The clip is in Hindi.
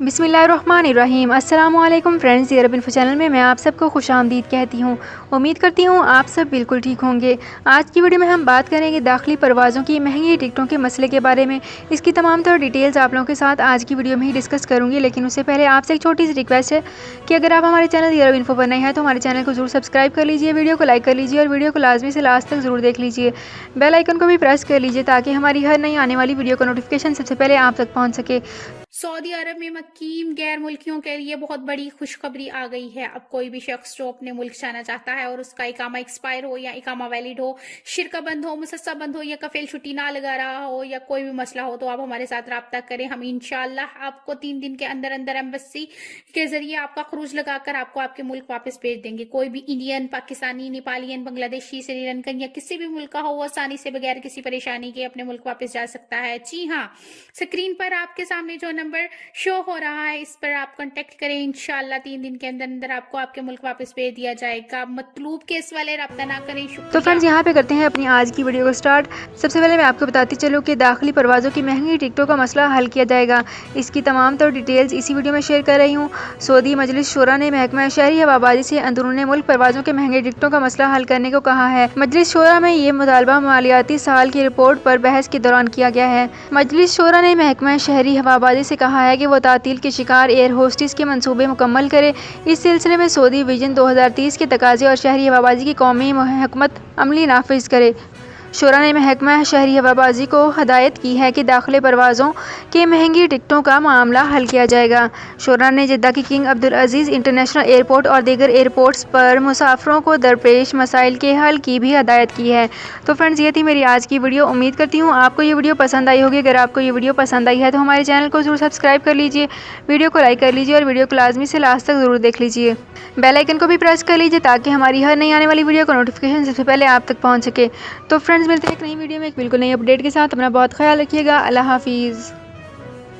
बिस्मिल्लाहिर्रहमानिर्रहीम। अस्सलामुअलैकुम फ्रेंड्स, ये अरब इन्फो चैनल में मैं आप सबको खुशामदीद कहती हूँ। उम्मीद करती हूँ आप सब बिल्कुल ठीक होंगे। आज की वीडियो में हम बात करेंगे दाखिली परवाज़ों की महंगी टिकटों के मसले के बारे में। इसकी तमाम तर डिटेल्स आप लोगों के साथ आज की वीडियो में ही डिस्कस करूँगी, लेकिन उससे पहले आपसे एक छोटी सी रिक्वेस्ट है कि अगर आप हमारे चैनल ये अरब इन्फो पर नए हैं तो हमारे चैनल को जरूर सब्सक्राइब कर लीजिए, वीडियो को लाइक कर लीजिए और वीडियो को लाजमी से लास्ट तक ज़रूर देख लीजिए। बेल आइकन को भी प्रेस कर लीजिए ताकि हमारी हर नई आने वाली वीडियो का नोटिफिकेशन सबसे पहले आप तक पहुँच सके। सऊदी अरब में मुकीम गैर मुल्कियों के लिए बहुत बड़ी खुशखबरी आ गई है। अब कोई भी शख्स जो अपने मुल्क जाना चाहता है और उसका इकामा एक्सपायर हो या इकामा वैलिड हो, शिरका बंद हो, मुसस्सा बंद हो या कफील छुट्टी ना लगा रहा हो या कोई भी मसला हो, तो आप हमारे साथ रब्ता करें। हम इंशाल्लाह आपको 3 दिन के अंदर अंदर एम्बेसी के जरिए आपका खरूज लगाकर आपको आपके मुल्क वापस भेज देंगे। कोई भी इंडियन, पाकिस्तानी, नेपालियन, बांग्लादेशी, श्रीलंकन या किसी भी मुल्क का हो, वो आसानी से बगैर किसी परेशानी के अपने मुल्क वापस जा सकता है। जी हाँ, स्क्रीन पर आपके सामने जो नंबर शो हो रहा है, इस पर आप कांटेक्ट करें। इंशाल्लाह 3 दिन के अंदर अंदर आपको आपके मुल्क वापस भेज दिया जाएगा। मतलूब केस वाले रब्ता ना करें। तो फ्रेंड्स, यहाँ पे करते हैं अपनी आज की वीडियो को स्टार्ट। सबसे पहले मैं आपको बताती चलूँ कि दाखिली परवाज़ों की महंगी टिकटों का मसला हल किया जाएगा। इसकी तमाम तो डिटेल्स इसी वीडियो में शेयर कर रही हूँ। सऊदी मजलिस शूरा ने महकमा शहरी हवाबाजी से अंदरूनी मुल्क परवाज़ों के महंगे टिकटों का मसला हल करने को कहा है। मजलिस शूरा में ये मुतालबा मालियाती साल की रिपोर्ट पर बहस के दौरान किया गया है। मजलिस शूरा ने महकमा शहरी हवाबाजी से कहा है कि वो तातील के शिकार एयर होस्टिस के मंसूबे मुकम्मल करे। इस सिलसिले में सऊदी विजन 2030 के तकाजे और शहरी हवाबाजी की कौमी हिकमत अमली नाफिज करे। शूरा ने महकमा शहरी हवाबाजी को हदायत की है कि दाखिले परवाज़ों के महंगी टिकटों का मामला हल किया जाएगा। शूरा ने जिद्दा की किंग अब्दुल अजीज़ इंटरनेशनल एयरपोर्ट और दीगर एयरपोर्ट्स पर मुसाफिरों को दरपेश मसाइल के हल की भी हदायत की है। तो फ्रेंड्स, ये थी मेरी आज की वीडियो। उम्मीद करती हूँ आपको ये वीडियो पसंद आई होगी। अगर आपको ये वीडियो पसंद आई है तो हमारे चैनल को जरूर सब्सक्राइब कर लीजिए, वीडियो को लाइक कर लीजिए और वीडियो को लाजमी से लास्ट तक ज़रूर देख लीजिए। बेल आइकन को भी प्रेस कर लीजिए ताकि हमारी हर नई आने वाली वीडियो का नोटिफिकेशन सबसे पहले आप तक पहुँच सके। तो फ्रेंड्स, मिलते हैं एक नई वीडियो में एक बिल्कुल नई अपडेट के साथ। अपना बहुत ख्याल रखिएगा। अल्लाह हाफिज़।